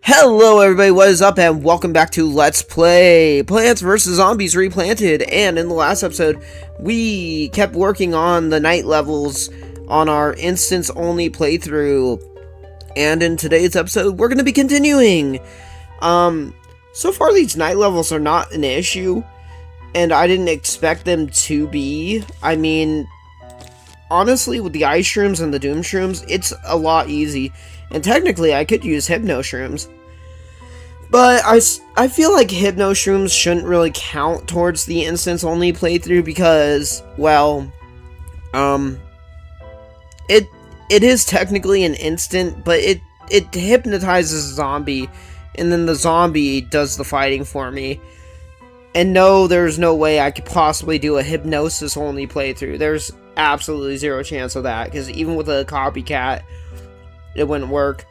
Hello everybody, what is up, and welcome back to Let's Play Plants vs. Zombies Replanted. And in the last episode, we kept working on the night levels on our instance-only playthrough. And in today's episode, we're going to be continuing. So far these night levels are not an issue, and I didn't expect them to be. I mean, honestly, with the ice shrooms and the doom shrooms, it's a lot easy. And technically, I could use hypno shrooms. But I feel like hypno shrooms shouldn't really count towards the instance-only playthrough because, well, it is technically an instant, but it hypnotizes a zombie, and then the zombie does the fighting for me. And no, there's no way I could possibly do a hypnosis-only playthrough. There's absolutely zero chance of that, because even with a copycat, it wouldn't work.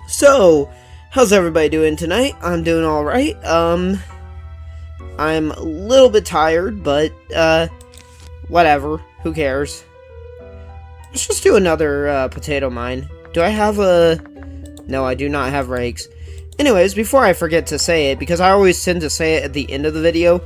So, how's everybody doing tonight? I'm doing alright. I'm a little bit tired, but, whatever. Who cares? Let's just do another, potato mine. Do I have a... No, I do not have rakes. Anyways, before I forget to say it, because I always tend to say it at the end of the video.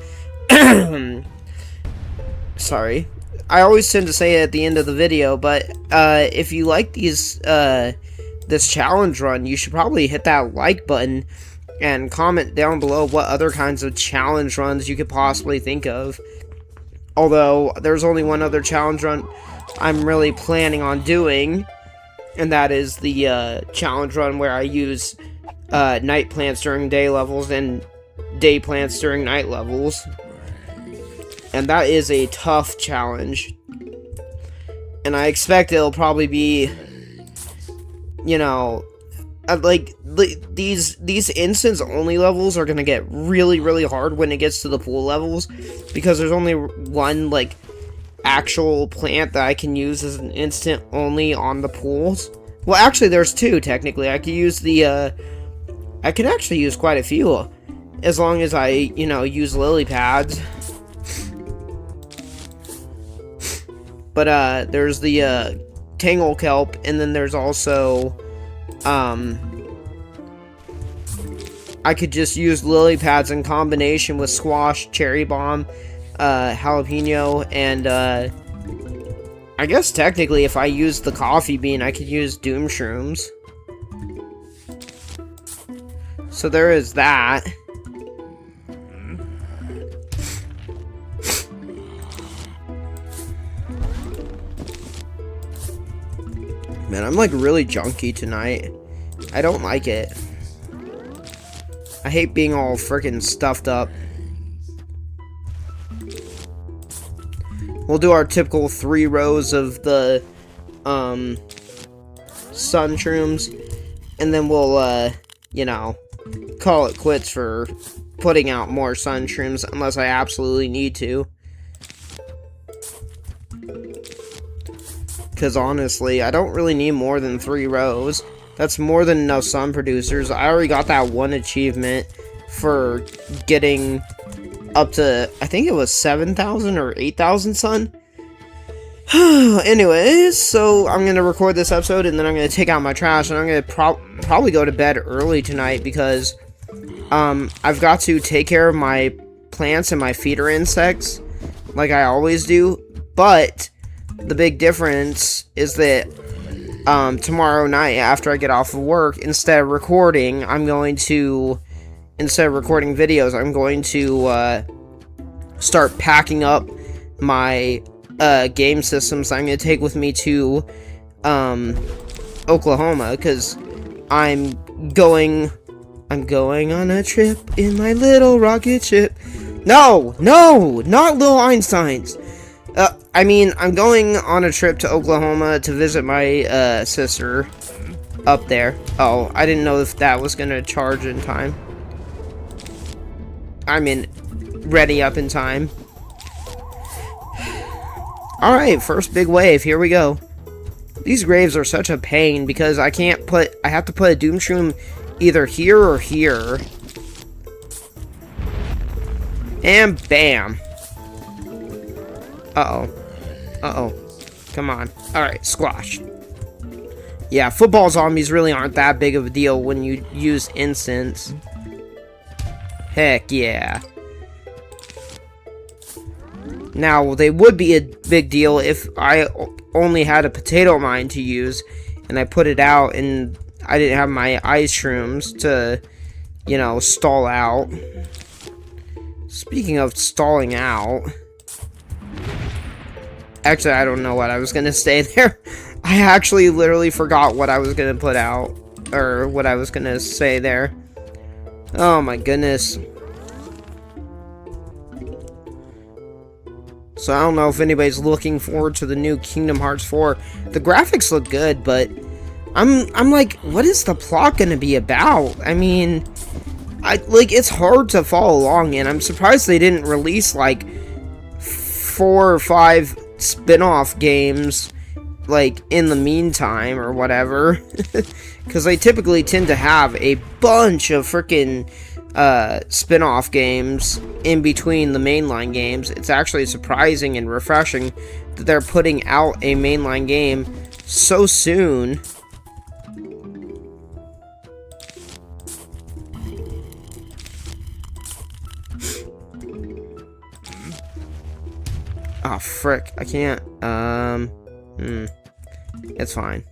Sorry. I always tend to say it at the end of the video, but, if you like these, this challenge run, you should probably hit that like button and comment down below what other kinds of challenge runs you could possibly think of. Although, there's only one other challenge run I'm really planning on doing, and that is the, challenge run where I use, night plants during day levels and day plants during night levels. And that is a tough challenge. And I expect it'll probably be, you know, like, these instance-only levels are gonna get really hard when it gets to the pool levels. Because there's only one, like, actual plant that I can use as an instant-only on the pools. Well, actually, there's two, technically. I could use the, I could actually use quite a few. As long as I, you know, use lily pads. But, there's the, Tangle Kelp, and then there's also, I could just use lily pads in combination with squash, cherry bomb, jalapeno, and, I guess technically if I use the coffee bean, I could use doom shrooms. So there is that. Man, I'm like really junky tonight. I don't like it. I hate being all freaking stuffed up. We'll do our typical 3 rows of the sun shrooms, and then we'll you know, call it quits for putting out more sun shrooms unless I absolutely need to. Because honestly, I don't really need more than 3 rows. That's more than enough sun producers. I already got that one achievement for getting up to, I think it was 7,000 or 8,000 sun. Anyways, so I'm going to record this episode, and then I'm going to take out my trash, and I'm going to probably go to bed early tonight, because I've got to take care of my plants and my feeder insects, like I always do. But the big difference is that tomorrow night, after I get off of work, instead of recording videos, I'm going to start packing up my game systems I'm going to take with me to Oklahoma, because I'm going on a trip in my little rocket ship. No, not Little Einsteins. I mean, I'm going on a trip to Oklahoma to visit my, sister up there. Oh, I didn't know if that was gonna charge in time. I mean, ready up in time. Alright, first big wave, here we go. These graves are such a pain, because I have to put a doom shroom either here or here. And bam. Uh-oh. Come on. Alright, squash. Yeah, football zombies really aren't that big of a deal when you use instants. Heck yeah. Now, they would be a big deal if I only had a potato mine to use, and I put it out, and I didn't have my ice shrooms to, you know, stall out. Speaking of stalling out... Actually, I don't know what I was gonna say there. I actually literally forgot what I was gonna put out, or what I was gonna say there. Oh my goodness. So I don't know if anybody's looking forward to the new Kingdom Hearts 4. The graphics look good, but I'm like, what is the plot gonna be about? I mean, it's hard to follow along, and I'm surprised they didn't release like 4 or 5 spin-off games like in the meantime or whatever, because they typically tend to have a bunch of freaking spin-off games in between the mainline games. It's actually surprising and refreshing that they're putting out a mainline game so soon. Oh, frick. I can't. It's fine.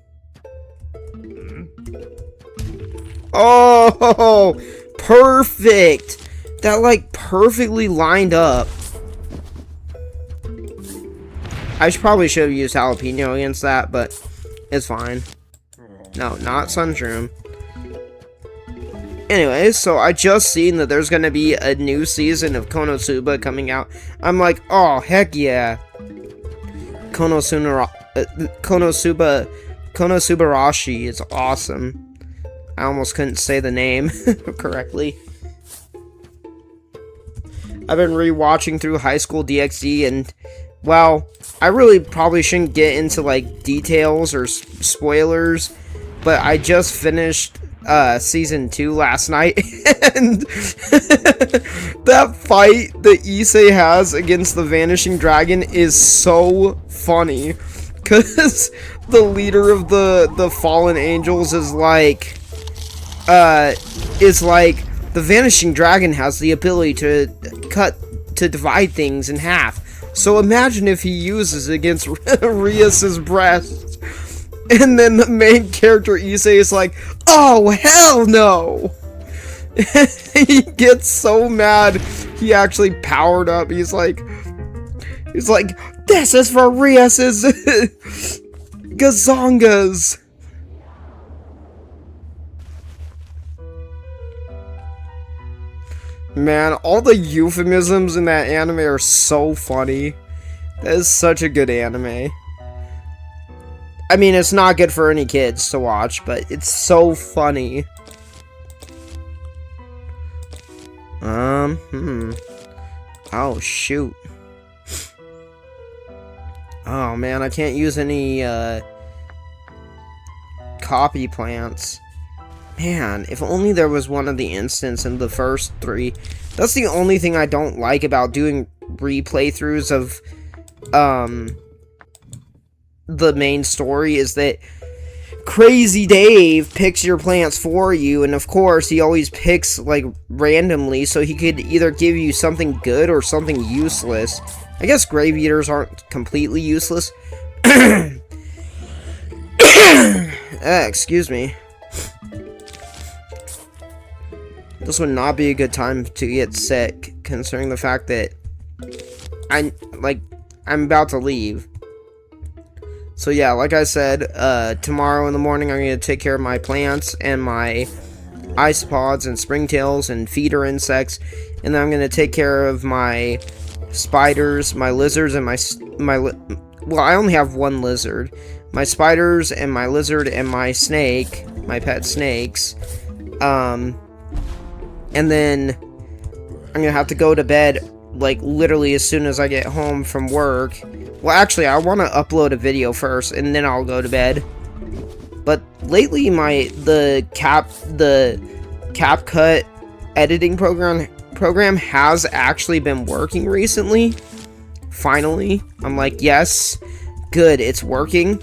Oh, perfect. That, like, perfectly lined up. I probably should have used jalapeno against that, but it's fine. No, not Sunshroom. Anyways, so I just seen that there's gonna be a new season of Konosuba coming out. I'm like, oh, heck yeah. Konosubarashi is awesome. I almost couldn't say the name correctly. I've been rewatching through High School DxD, and, well, I really probably shouldn't get into, like, details or spoilers, but I just finished season 2 last night, and that fight that Issei has against the Vanishing Dragon is so funny, because the leader of the Fallen Angels is like, the Vanishing Dragon has the ability to divide things in half, so imagine if he uses it against Rias's breast. And then the main character, Issei, is like, oh, hell no! He gets so mad, he actually powered up. He's like, this is for Rias's Gazongas! Man, all the euphemisms in that anime are so funny. That is such a good anime. I mean, it's not good for any kids to watch, but it's so funny. Oh, shoot. Oh, man, I can't use any, copy plants. Man, if only there was one of the instants in the first 3. That's the only thing I don't like about doing replaythroughs of, the main story, is that Crazy Dave picks your plants for you, and of course he always picks like randomly, so he could either give you something good or something useless. I guess grave eaters aren't completely useless. Excuse me. This would not be a good time to get sick, considering the fact that I'm about to leave. So yeah, like I said, tomorrow in the morning I'm going to take care of my plants and my isopods and springtails and feeder insects, and then I'm going to take care of my spiders, my lizards, and well, I only have one lizard. My spiders and my lizard and my snake, my pet snakes, and then I'm going to have to go to bed, like, literally as soon as I get home from work. Well, actually, I want to upload a video first, and then I'll go to bed. But lately, the CapCut editing program has actually been working recently. Finally, I'm like, yes, good, it's working.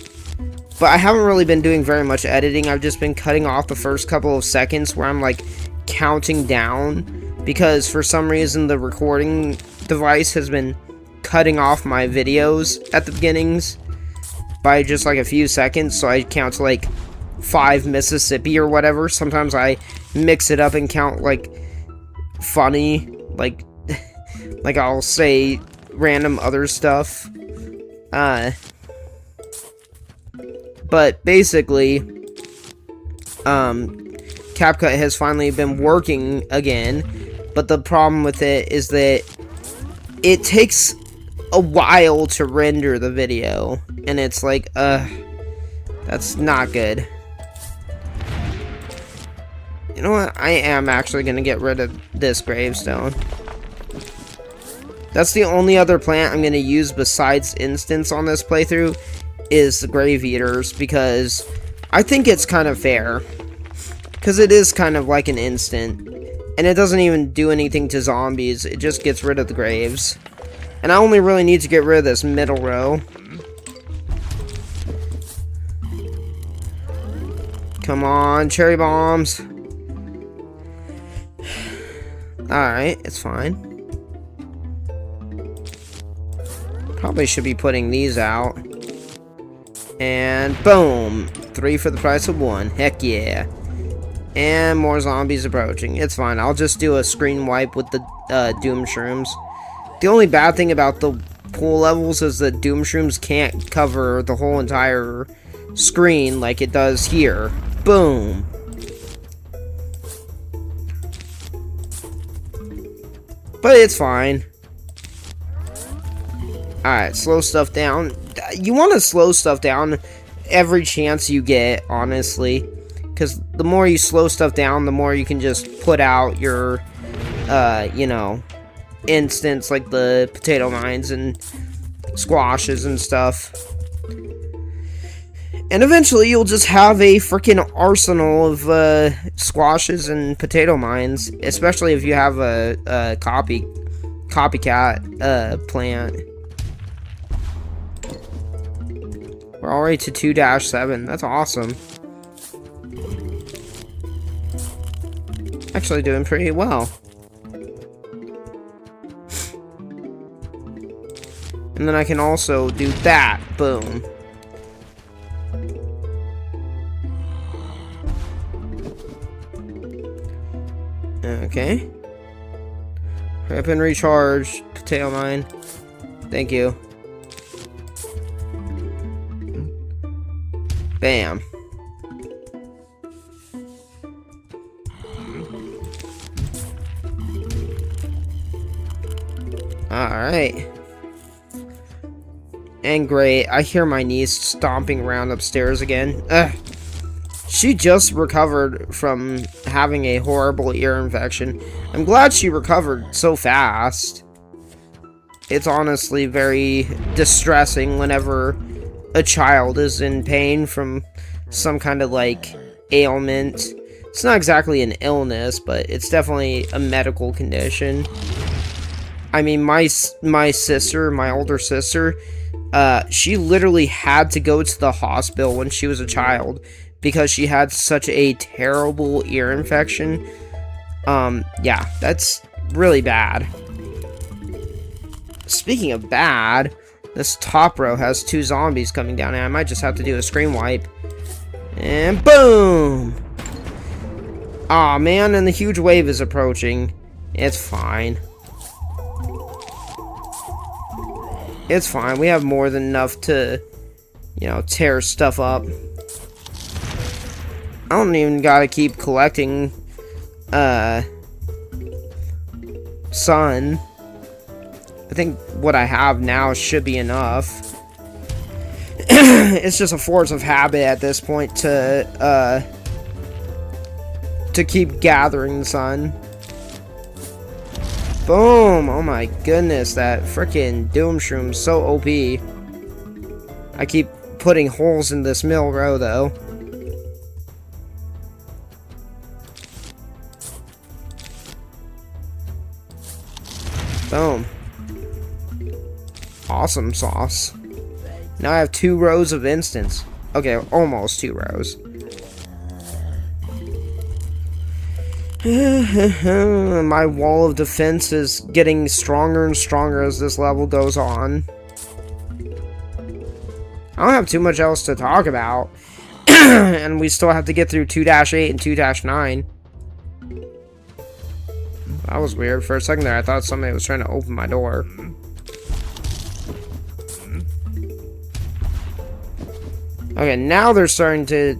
But I haven't really been doing very much editing. I've just been cutting off the first couple of seconds where I'm like counting down, because for some reason the recording device has been cutting off my videos at the beginnings by just like a few seconds, so I count to like 5 Mississippi or whatever. Sometimes I mix it up and count like funny, like like I'll say random other stuff. But basically, CapCut has finally been working again, but the problem with it is that it takes a while to render the video, and it's like, that's not good. You know what? I am actually gonna get rid of this gravestone. That's the only other plant I'm gonna use besides instants on this playthrough, is the grave eaters, because I think it's kind of fair. Because it is kind of like an instant, and it doesn't even do anything to zombies, it just gets rid of the graves. And I only really need to get rid of this middle row. Come on, cherry bombs. Alright, it's fine. Probably should be putting these out. And boom! 3 for the price of 1. Heck yeah. And more zombies approaching. It's fine. I'll just do a screen wipe with the Doom Shrooms. The only bad thing about the pool levels is that Doom Shrooms can't cover the whole entire screen like it does here. Boom! But it's fine. Alright, slow stuff down. You want to slow stuff down every chance you get, honestly. Because the more you slow stuff down, the more you can just put out your, you know, instants like the potato mines and squashes and stuff. And eventually you'll just have a freaking arsenal of squashes and potato mines, especially if you have a copycat plant. We're already to 2-7. That's awesome. Actually doing pretty well. And then I can also do that. Boom. Okay. Hurry up and recharge. Potato mine. Thank you. Bam. Alright. And great. I hear my niece stomping around upstairs again. Ugh. She just recovered from having a horrible ear infection. I'm glad she recovered so fast. It's honestly very distressing whenever a child is in pain from some kind of, like, ailment. It's not exactly an illness, but it's definitely a medical condition. I mean, my sister, my older sister, she literally had to go to the hospital when she was a child because she had such a terrible ear infection. Yeah, that's really bad. Speaking of bad, this top row has 2 zombies coming down, and I might just have to do a screen wipe. And boom! Aw, man, and the huge wave is approaching. It's fine. It's fine. We have more than enough to, you know, tear stuff up. I don't even gotta keep collecting, sun. I think what I have now should be enough. It's just a force of habit at this point to keep gathering the sun. Boom! Oh my goodness, that freaking Doom Shroom's so OP. I keep putting holes in this middle row, though. Boom. Awesome sauce. Now I have 2 rows of instants. Okay, almost 2 rows. My wall of defense is getting stronger and stronger as this level goes on. I don't have too much else to talk about. And we still have to get through 2-8 and 2-9. That was weird. For a second there, I thought somebody was trying to open my door. Okay, now they're starting to,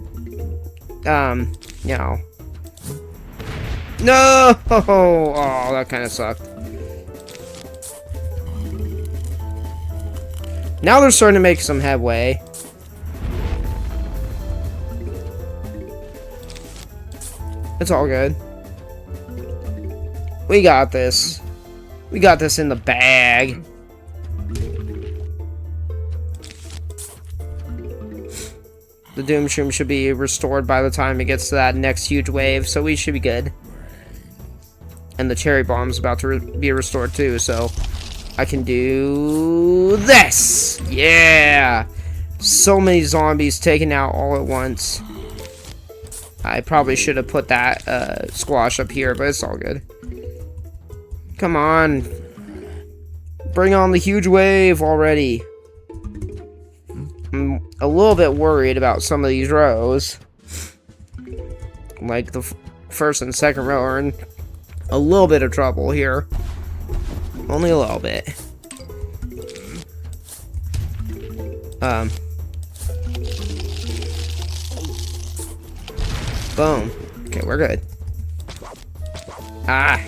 you know. No! Oh, that kind of sucked. Now they're starting to make some headway. It's all good. We got this. We got this in the bag. The Doom Shroom should be restored by the time it gets to that next huge wave, so we should be good. And the Cherry Bomb's about to be restored too, so I can do this! Yeah! So many zombies taken out all at once. I probably should have put that squash up here, but it's all good. Come on. Bring on the huge wave already. I'm a little bit worried about some of these rows. Like the first and second row are in a little bit of trouble here. Only a little bit. Boom. Okay, we're good. Ah.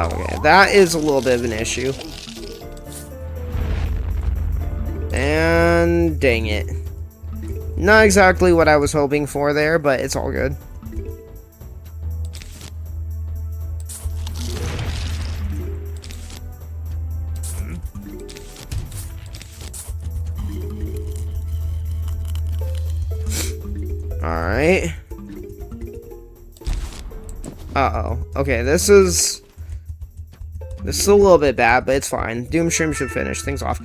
Okay, that is a little bit of an issue. And dang it. Not exactly what I was hoping for there, but it's all good. Alright. Uh-oh. Okay, this is a little bit bad, but it's fine. Doom Shroom should finish things off.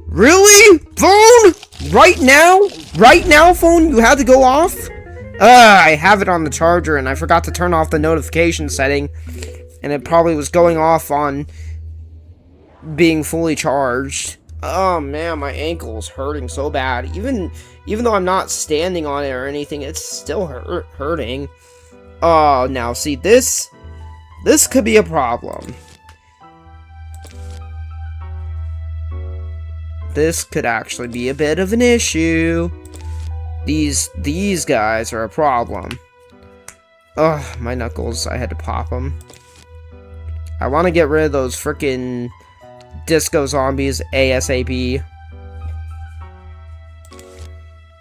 Really? Phone? Right now? Right now, phone? You had to go off? I have it on the charger, and I forgot to turn off the notification setting. And it probably was going off on being fully charged. Oh, man, my ankle's hurting so bad. Even though I'm not standing on it or anything, it's still hurting. Oh, now, see, this could be a problem. This could actually be a bit of an issue. These guys are a problem. Ugh, my knuckles, I had to pop them. I want to get rid of those frickin' disco zombies ASAP.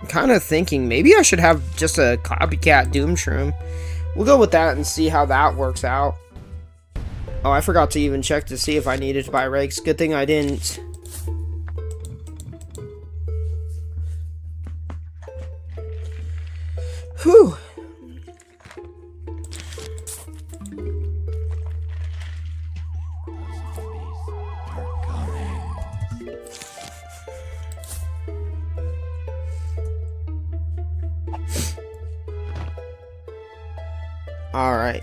I'm kind of thinking maybe I should have just a copycat Doom Shroom. We'll go with that and see how that works out. Oh, I forgot to even check to see if I needed to buy rakes. Good thing I didn't. Whew. All right.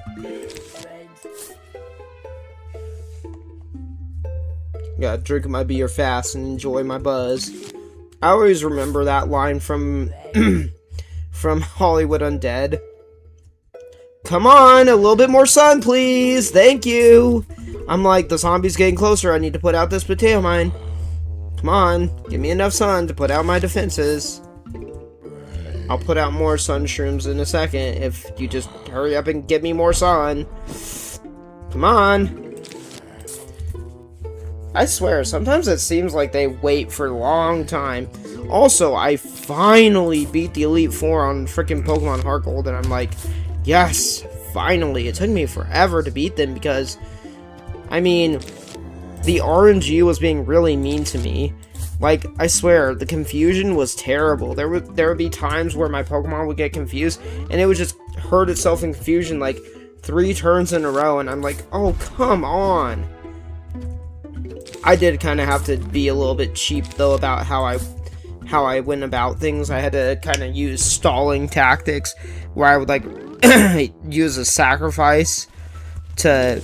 Gotta drink my beer fast and enjoy my buzz. I always remember that line from from Hollywood Undead. Come on, a little bit more sun, please. Thank you. I'm like, the zombie's getting closer. I need to put out this potato mine. Come on, give me enough sun to put out my defenses. I'll put out more sun shrooms in a second if you just hurry up and give me more sun. Come on. I swear, sometimes it seems like they wait for a long time. Also, I finally beat the Elite Four on freaking Pokemon Heart Gold, and I'm like, yes, finally. It took me forever to beat them because, I mean, the RNG was being really mean to me. Like, I swear, the confusion was terrible. There would be times where my Pokemon would get confused, and it would just hurt itself in confusion, like, 3 turns in a row, and I'm like, oh, come on. I did kind of have to be a little bit cheap, though, about how I went about things. I had to kind of use stalling tactics, where I would, like, use a sacrifice to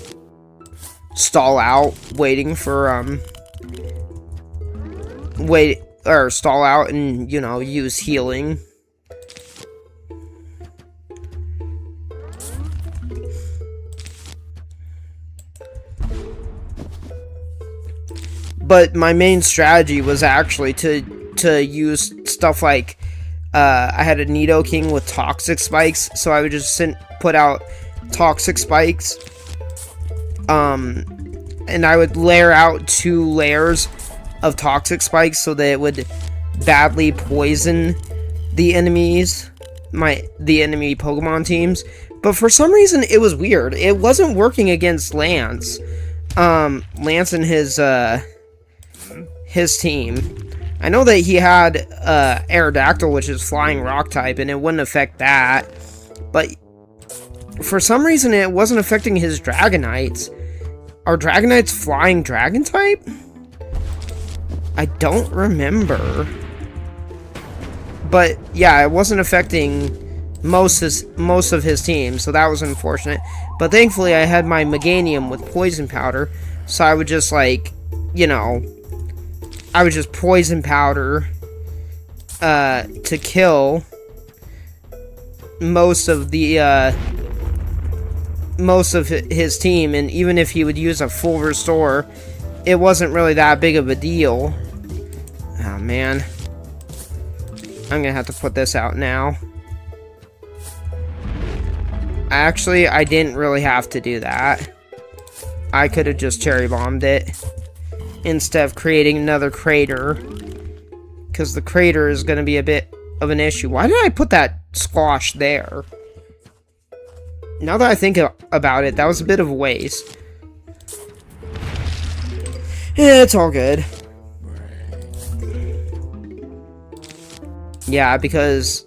stall out, waiting for, stall out and, you know, use healing. But my main strategy was actually to use stuff like, I had a Nidoking with toxic spikes, so I would just put out toxic spikes, and I would layer out 2 layers of toxic spikes so that it would badly poison the enemies, the enemy Pokemon teams. But for some reason, it was weird. It wasn't working against Lance. Lance and his team. I know that he had Aerodactyl, which is flying rock type, and it wouldn't affect that. But for some reason, it wasn't affecting his Dragonites. Are Dragonites flying dragon type? I don't remember. But yeah, it wasn't affecting most of his team, so that was unfortunate. But thankfully, I had my Meganium with Poison Powder, so I would just, like, you know, I would just Poison Powder to kill most of his team, and even if he would use a full restore, it wasn't really that big of a deal. Oh man, I'm gonna have to put this out now. Actually, I didn't really have to do that. I could have just cherry bombed it instead of creating another crater, because the crater is going to be a bit of an issue. Why did I put that squash there? Now that I think about it, that was a bit of a waste. Yeah, it's all good. Yeah, because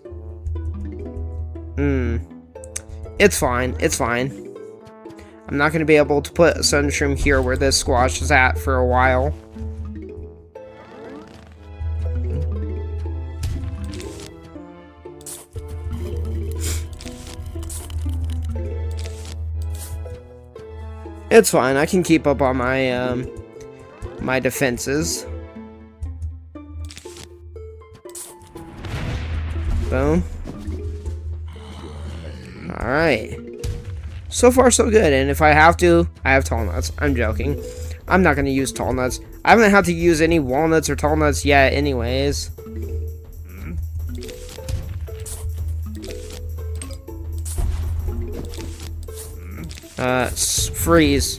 it's fine. It's fine. I'm not going to be able to put a Sunshroom here where this squash is at for a while. It's fine. I can keep up on my my defenses. Boom. Alright. So far, so good. And if I have to, I have Tall Nuts. I'm joking. I'm not going to use Tall Nuts. I haven't had to use any Walnuts or Tall Nuts yet anyways. Freeze.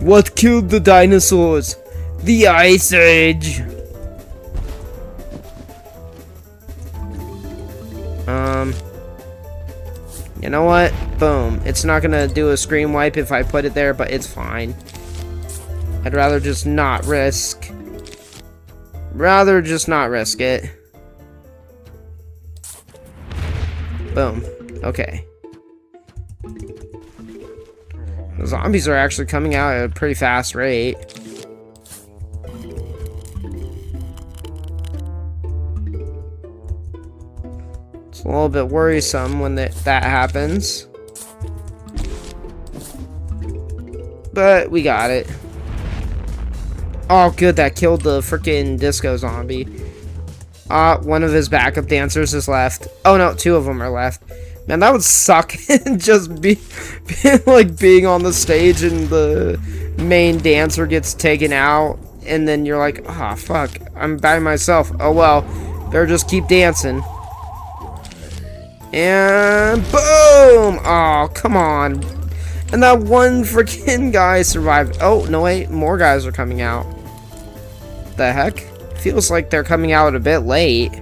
What killed the dinosaurs? The Ice Age. You know what? Boom. It's not gonna do a Scream Wipe if I put it there, but it's fine. I'd rather just not risk. Rather just not risk it. Boom. Okay. The zombies are actually coming out at a pretty fast rate. It's a little bit worrisome when that happens. But we got it. Oh, good. That killed the freaking disco zombie. One of his backup dancers is left. Oh, no. 2 of them are left. Man, that would suck. Just being on the stage and the main dancer gets taken out. And then you're like, oh, fuck. I'm by myself. Oh, well. Better just keep dancing. And boom! Oh, come on. And that one freaking guy survived. Oh, no, wait. More guys are coming out. The heck? Feels like they're coming out a bit late.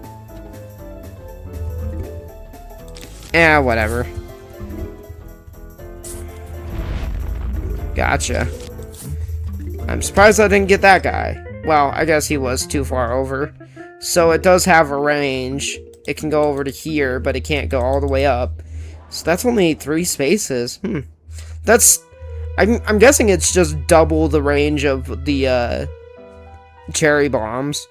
Eh, whatever. Gotcha. I'm surprised I didn't get that guy. Well, I guess he was too far over. So it does have a range. It can go over to here, but it can't go all the way up. So that's only 3 spaces. That's... I'm guessing it's just double the range of the, cherry bombs.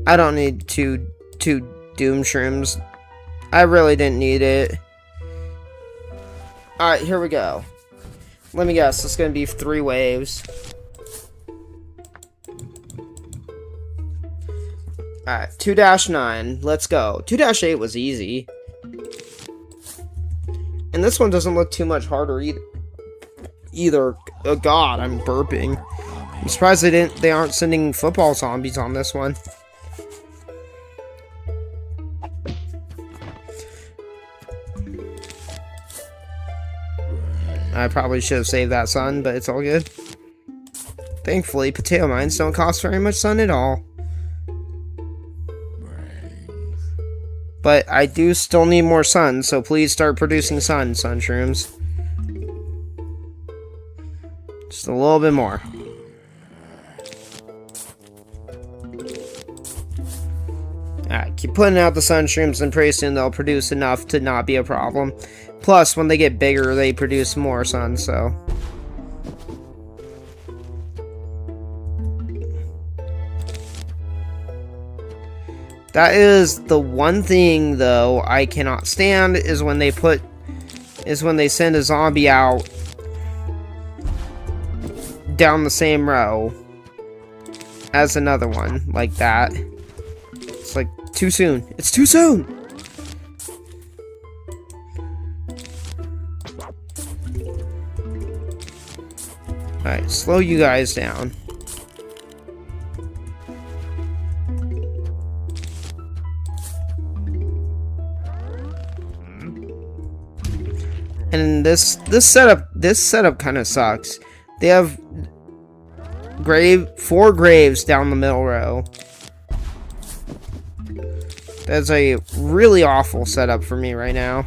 I don't need two doom shrooms. I really didn't need it. Alright, here we go. Let me guess, it's gonna be 3 waves. Alright, 2-9. Let's go. 2-8 was easy. And this one doesn't look too much harder either. Oh god, I'm burping. I'm surprised they aren't sending football zombies on this one. I probably should have saved that sun, but it's all good. Thankfully, potato mines don't cost very much sun at all. But I do still need more sun, so please start producing sun shrooms. Just a little bit more. Alright, keep putting out the sun shrooms and pretty soon they'll produce enough to not be a problem. Plus, when they get bigger, they produce more sun, so... That is the one thing, though, I cannot stand, is when they send a zombie out down the same row as another one, like that. It's like, too soon. It's too soon! Alright, slow you guys down. And this setup kind of sucks. They have 4 graves down the middle row. That's a really awful setup for me right now.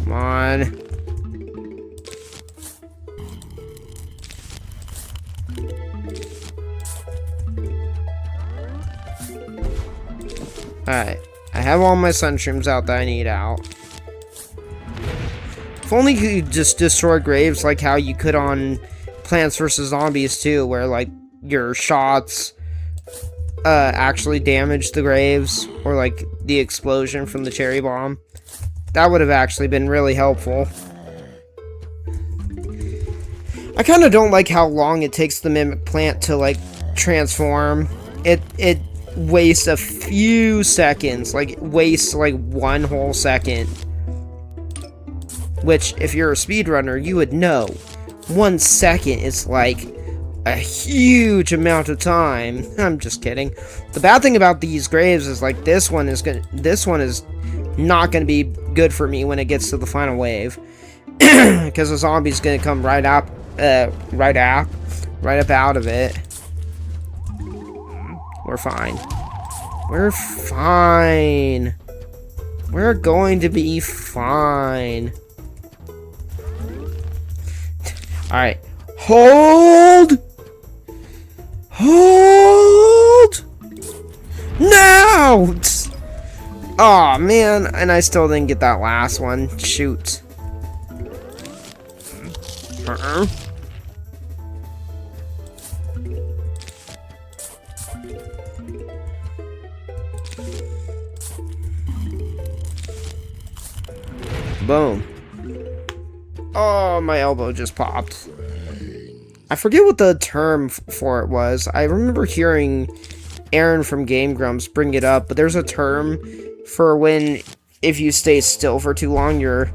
Come on. Alright, I have all my sun shrooms out that I need out. If only you could just destroy graves like how you could on Plants vs. Zombies 2, where like your shots actually damage the graves, or like the explosion from the cherry bomb. That would have actually been really helpful. I kind of don't like how long it takes the mimic plant to like transform. It wastes a few seconds, like it wastes like 1 whole second. Which, if you're a speedrunner, you would know. 1 second is like a huge amount of time. I'm just kidding. The bad thing about these graves is like this one is not gonna be good for me when it gets to the final wave, because the zombie's gonna come right up out of it. We're fine. We're fine. We're going to be fine. Alright. Hold! Hold! No! Aw, oh, man. And I still didn't get that last one. Shoot. Boom. Oh, my elbow just popped. I forget what the term for it was. I remember hearing Aaron from Game Grumps bring it up, but there's a term for when, if you stay still for too long, you're...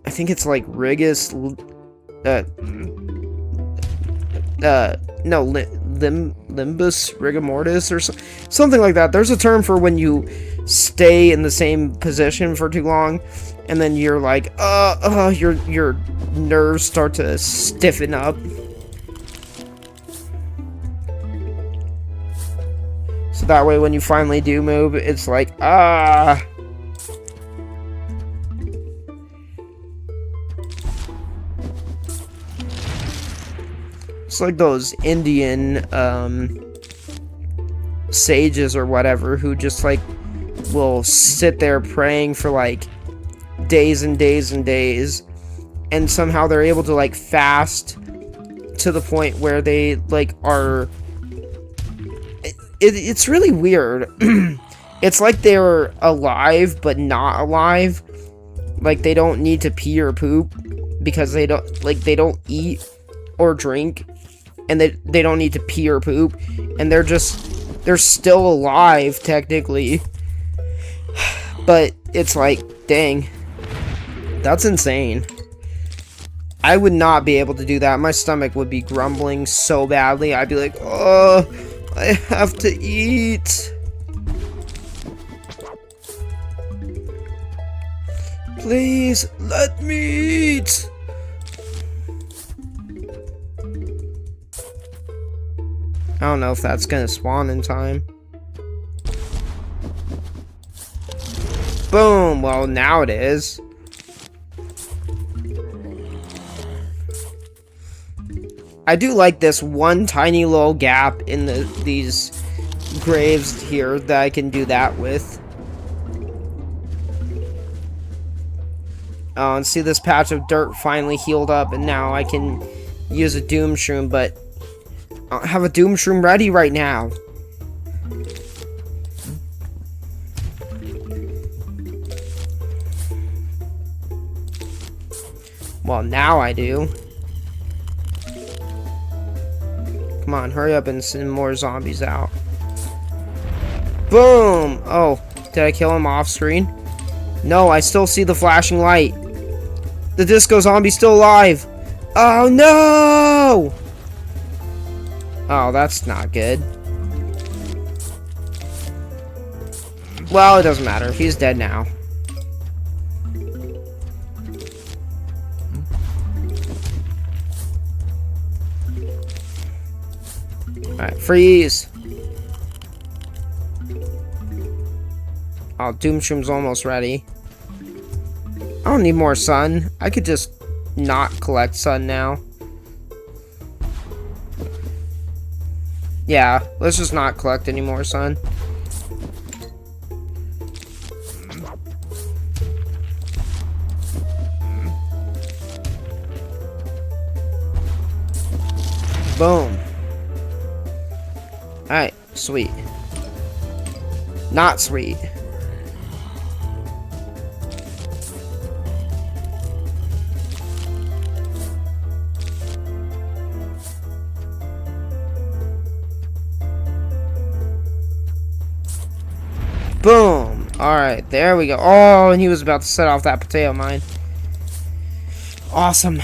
I think it's like limbus rigor mortis or something like that. There's a term for when you stay in the same position for too long, and then you're like, your nerves start to stiffen up. So that way when you finally do move, it's like, ah. It's like those Indian sages or whatever who just like will sit there praying for like days and days and days, and somehow they're able to like fast to the point where they like are it's really weird. It's like they're alive but not alive. Like they don't need to pee or poop because they don't eat or drink, and they don't need to pee or poop, and they're still alive technically. But it's like, dang, that's insane. I would not be able to do that. My stomach would be grumbling so badly. I'd be like, oh, I have to eat. Please, let me eat. I don't know if that's gonna spawn in time. Boom! Well, now it is. I do like this one tiny little gap in these graves here that I can do that with. Oh, and see, this patch of dirt finally healed up, and now I can use a doom shroom, but I don't have a doom shroom ready right now. Well, now I do. Come on, hurry up and send more zombies out. Boom! Oh, did I kill him off screen? No, I still see the flashing light. The disco zombie's still alive. Oh no! Oh, that's not good. Well, it doesn't matter. He's dead now. Alright, freeze. Oh, Doomshroom's almost ready. I don't need more sun. I could just not collect sun now. Yeah, let's just not collect any more sun. Boom. Alright, sweet. Not sweet. Boom. Alright, there we go. Oh, and he was about to set off that potato mine. Awesome.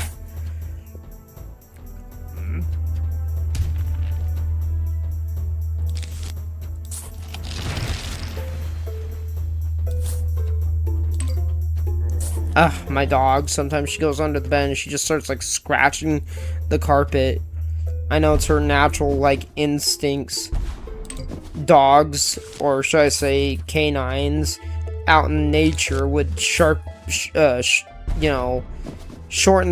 My dog, sometimes she goes under the bed and she just starts like scratching the carpet. I know it's her natural like instincts. Dogs, or should I say canines, out in nature would shorten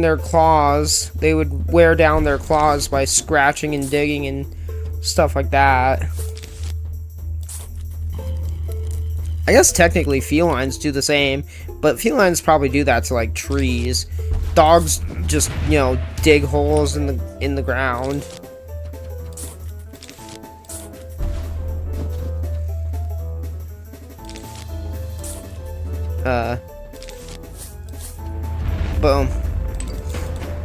their claws. They would wear down their claws by scratching and digging and stuff like that. I guess technically felines do the same, but felines probably do that to like trees. Dogs just, dig holes in the ground. Boom.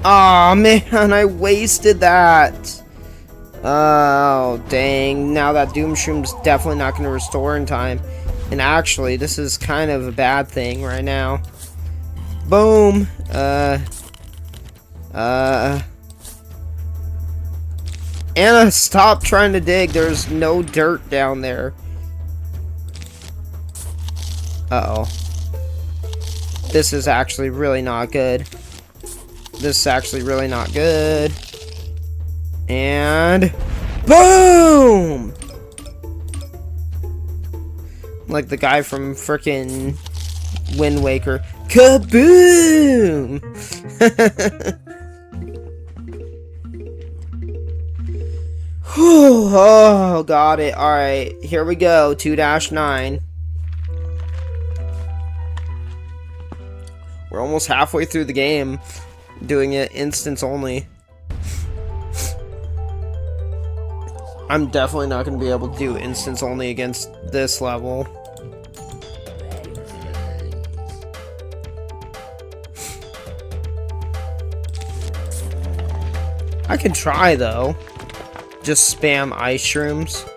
Aw, man, I wasted that. Oh, dang. Now that Doomshroom's definitely not going to restore in time. And actually, this is kind of a bad thing right now. Boom. Anna, stop trying to dig. There's no dirt down there. Uh-oh. This is actually really not good. This is actually really not good. And boom! Like the guy from frickin' Wind Waker. Kaboom! Oh, got it. Alright, here we go. 2-9. We're almost halfway through the game. Doing it instance only. I'm definitely not going to be able to do instance only against this level. I can try though. Just spam ice shrooms.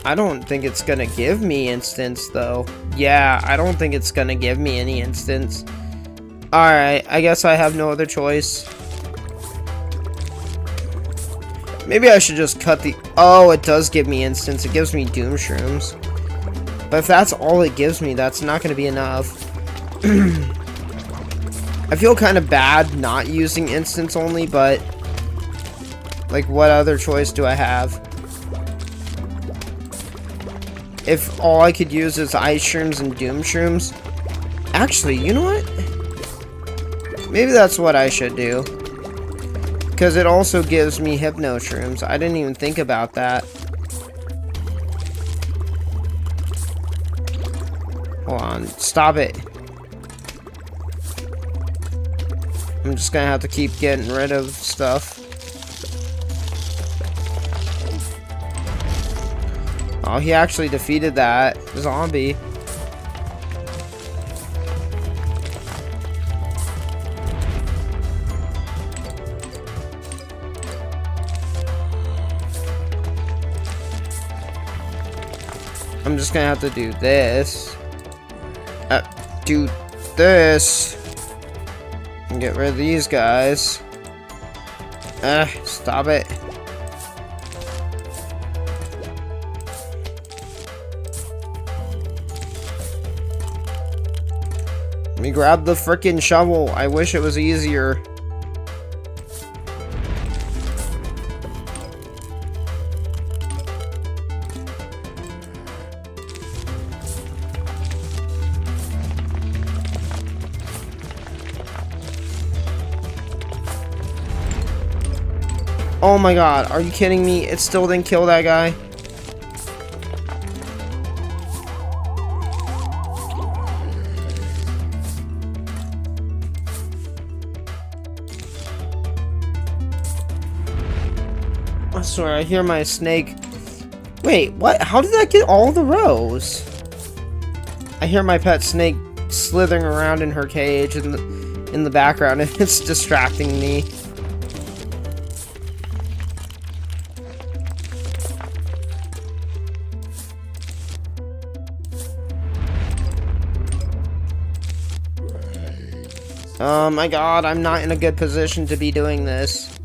I don't think it's gonna give me instance though. Yeah, I don't think it's gonna give me any instance. Alright, I guess I have no other choice. Maybe I should just cut the... Oh, it does give me instance. It gives me doom shrooms. But if that's all it gives me, that's not gonna be enough. I feel kind of bad not using instance only, but like what other choice do I have? If all I could use is ice shrooms and doom shrooms. Actually, you know what? Maybe that's what I should do. Because it also gives me hypno shrooms. I didn't even think about that. Hold on, stop it. I'm just gonna have to keep getting rid of stuff. Oh, he actually defeated that zombie. I'm just gonna have to do this. Do this. And get rid of these guys. Stop it. Let me grab the frickin' shovel. I wish it was easier. Oh my god, are you kidding me? It still didn't kill that guy. I swear, I hear my snake. Wait, what? How did that get all the rows? I hear my pet snake slithering around in her cage in the background, and it's distracting me. Oh my god, I'm not in a good position to be doing this.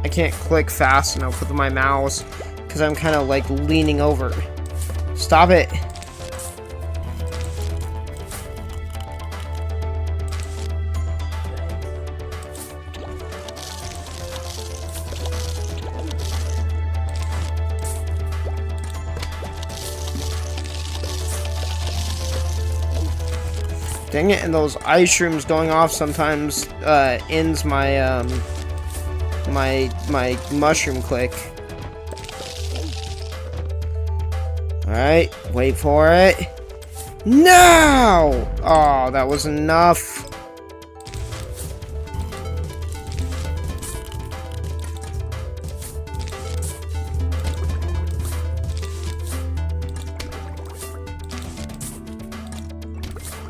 I can't click fast enough with my mouse because I'm kind of like leaning over. Stop it. Dang it, and those ice shrooms going off sometimes ends my my mushroom click. Alright, wait for it. No! Oh, that was enough.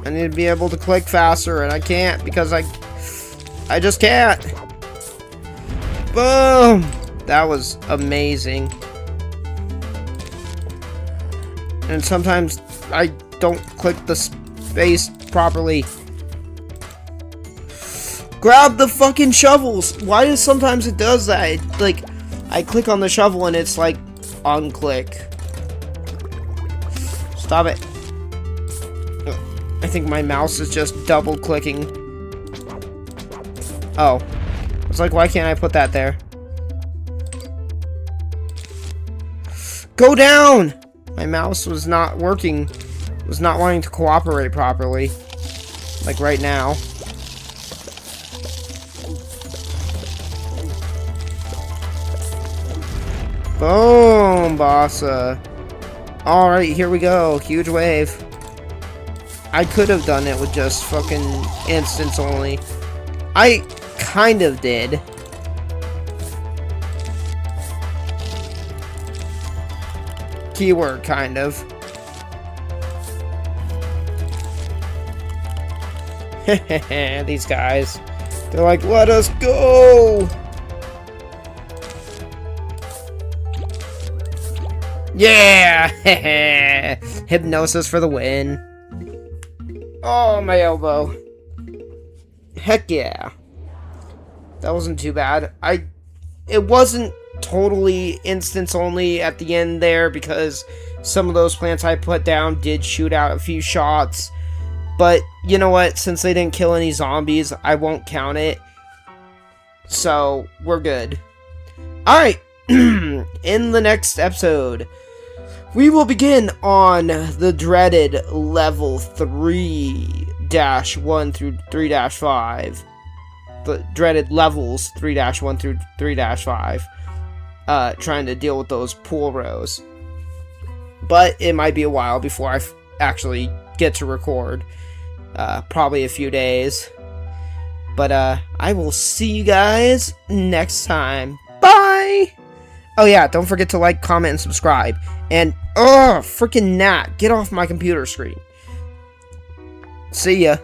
I need to be able to click faster, and I can't because I just can't. Boom! That was amazing. And sometimes I don't click the space properly. Grab the fucking shovels! Why does sometimes it does that? Like, I click on the shovel and it's like, unclick. Stop it. I think my mouse is just double clicking. Oh. It's like, why can't I put that there? Go down! My mouse was not working. Was not wanting to cooperate properly. Like right now. Boom, bossa. Alright, here we go. Huge wave. I could have done it with just fucking instants only. I kind of did. Keyword, kind of. These guys. They're like, let us go! Yeah! Hypnosis for the win. Oh, my elbow. Heck yeah. That wasn't too bad. It wasn't totally instance only at the end there because some of those plants I put down did shoot out a few shots. But, you know what? Since they didn't kill any zombies, I won't count it. So, we're good. Alright. In the next episode, we will begin on the dreaded level 3-1 through 3-5. The dreaded levels 3-1 through 3-5. Trying to deal with those pool rows. But it might be a while before I actually get to record. Probably a few days. But I will see you guys next time. Bye! Oh yeah, don't forget to like, comment, and subscribe. And, freaking gnat, get off my computer screen. See ya.